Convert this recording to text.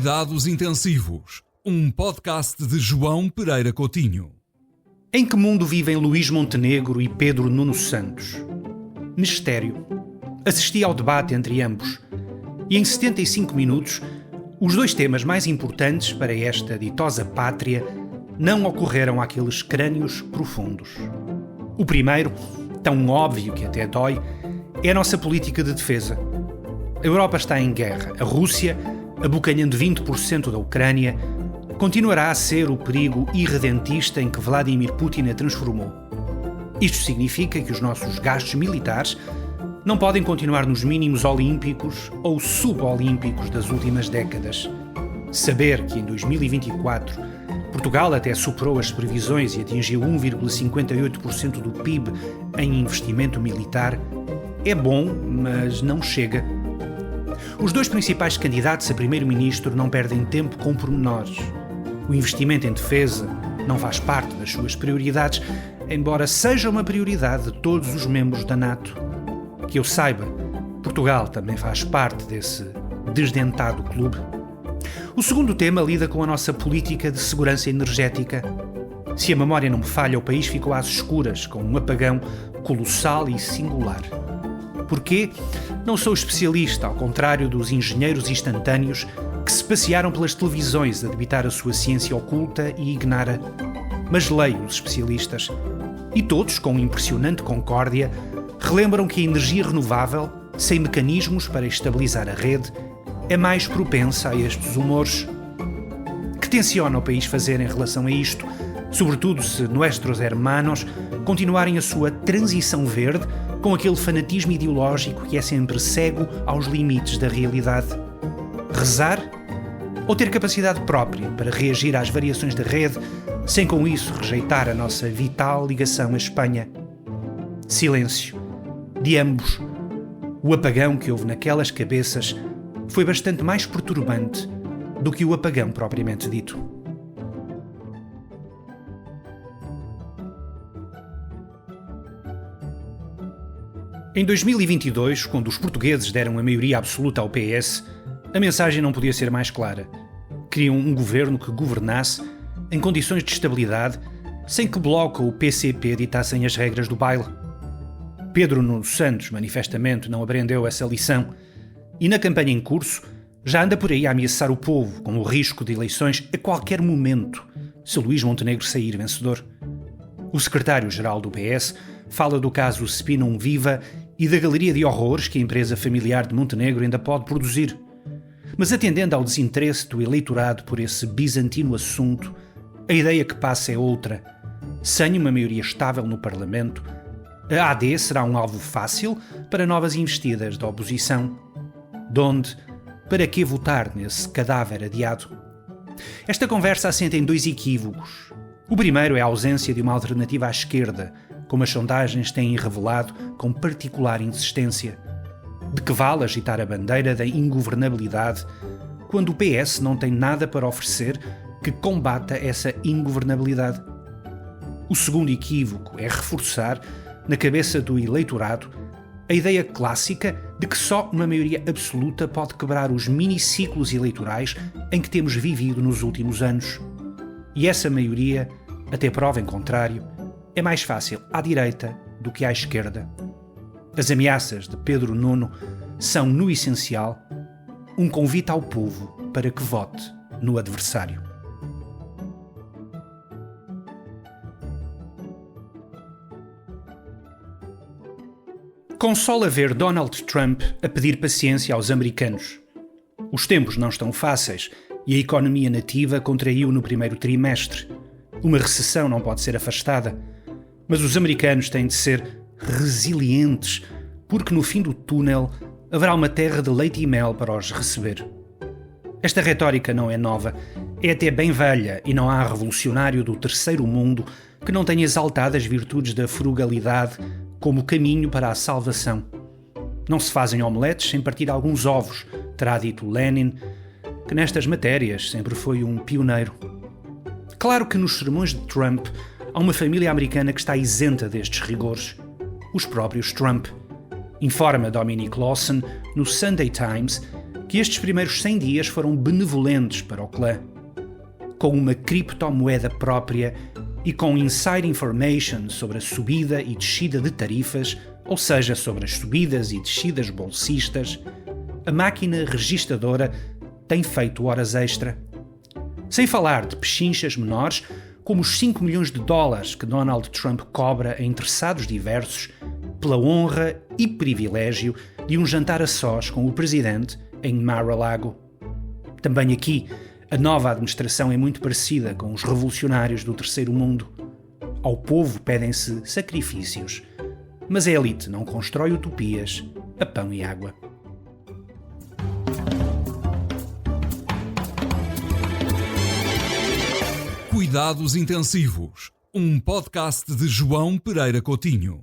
Cuidados Intensivos, um podcast de João Pereira Coutinho. Em que mundo vivem Luís Montenegro e Pedro Nuno Santos? Mistério. Assisti ao debate entre ambos e em 75 minutos os dois temas mais importantes para esta ditosa pátria não ocorreram àqueles crânios profundos. O primeiro, tão óbvio que até dói, é a nossa política de defesa. A Europa está em guerra. A Rússia, abocanhando 20% da Ucrânia, continuará a ser o perigo irredentista em que Vladimir Putin a transformou. Isto significa que os nossos gastos militares não podem continuar nos mínimos olímpicos ou subolímpicos das últimas décadas. Saber que em 2024 Portugal até superou as previsões e atingiu 1,58% do PIB em investimento militar é bom, mas não chega. Os dois principais candidatos a primeiro-ministro não perdem tempo com pormenores. O investimento em defesa não faz parte das suas prioridades, embora seja uma prioridade de todos os membros da NATO. Que eu saiba, Portugal também faz parte desse desdentado clube. O segundo tema lida com a nossa política de segurança energética. Se a memória não me falha, o país ficou às escuras com um apagão colossal e singular. Porquê? Não sou especialista, ao contrário dos engenheiros instantâneos que se passearam pelas televisões a debitar a sua ciência oculta e ignara. Mas leio os especialistas. E todos, com impressionante concórdia, relembram que a energia renovável, sem mecanismos para estabilizar a rede, é mais propensa a estes humores. Que tenciona o país fazer em relação a isto, sobretudo se nuestros hermanos continuarem a sua transição verde com aquele fanatismo ideológico que é sempre cego aos limites da realidade? Rezar? Ou ter capacidade própria para reagir às variações da rede, sem com isso rejeitar a nossa vital ligação à Espanha? Silêncio. De ambos. O apagão que houve naquelas cabeças foi bastante mais perturbante do que o apagão propriamente dito. Em 2022, quando os portugueses deram a maioria absoluta ao PS, a mensagem não podia ser mais clara. Queriam um governo que governasse em condições de estabilidade, sem que Bloco ou PCP ditassem as regras do baile. Pedro Nuno Santos, manifestamente, não aprendeu essa lição e, na campanha em curso, já anda por aí a ameaçar o povo com o risco de eleições a qualquer momento, se Luís Montenegro sair vencedor. O secretário-geral do PS fala do caso Spinum Viva e da galeria de horrores que a empresa familiar de Montenegro ainda pode produzir. Mas atendendo ao desinteresse do eleitorado por esse bizantino assunto, a ideia que passa é outra. Sem uma maioria estável no Parlamento, a AD será um alvo fácil para novas investidas da oposição. Donde? Para que votar nesse cadáver adiado? Esta conversa assenta em dois equívocos. O primeiro é a ausência de uma alternativa à esquerda, como as sondagens têm revelado com particular insistência. De que vale agitar a bandeira da ingovernabilidade quando o PS não tem nada para oferecer que combata essa ingovernabilidade? O segundo equívoco é reforçar, na cabeça do eleitorado, a ideia clássica de que só uma maioria absoluta pode quebrar os miniciclos eleitorais em que temos vivido nos últimos anos. E essa maioria, até prova em contrário, é mais fácil à direita do que à esquerda. As ameaças de Pedro Nuno são, no essencial, um convite ao povo para que vote no adversário. Consola ver Donald Trump a pedir paciência aos americanos. Os tempos não estão fáceis e a economia nativa contraiu no primeiro trimestre. Uma recessão não pode ser afastada. Mas os americanos têm de ser resilientes, porque no fim do túnel haverá uma terra de leite e mel para os receber. Esta retórica não é nova, é até bem velha e não há revolucionário do terceiro mundo que não tenha exaltado as virtudes da frugalidade como caminho para a salvação. Não se fazem omeletes sem partir alguns ovos, terá dito Lenin, que nestas matérias sempre foi um pioneiro. Claro que nos sermões de Trump há uma família americana que está isenta destes rigores. Os próprios Trump. Informa Dominic Lawson, no Sunday Times, que estes primeiros 100 dias foram benevolentes para o clã. Com uma criptomoeda própria e com inside information sobre a subida e descida de tarifas, ou seja, sobre as subidas e descidas bolsistas, a máquina registadora tem feito horas extra. Sem falar de pechinchas menores, como os 5 milhões de dólares que Donald Trump cobra a interessados diversos pela honra e privilégio de um jantar a sós com o presidente em Mar-a-Lago. Também aqui, a nova administração é muito parecida com os revolucionários do Terceiro Mundo. Ao povo pedem-se sacrifícios, mas a elite não constrói utopias a pão e água. Cuidados Intensivos, um podcast de João Pereira Coutinho.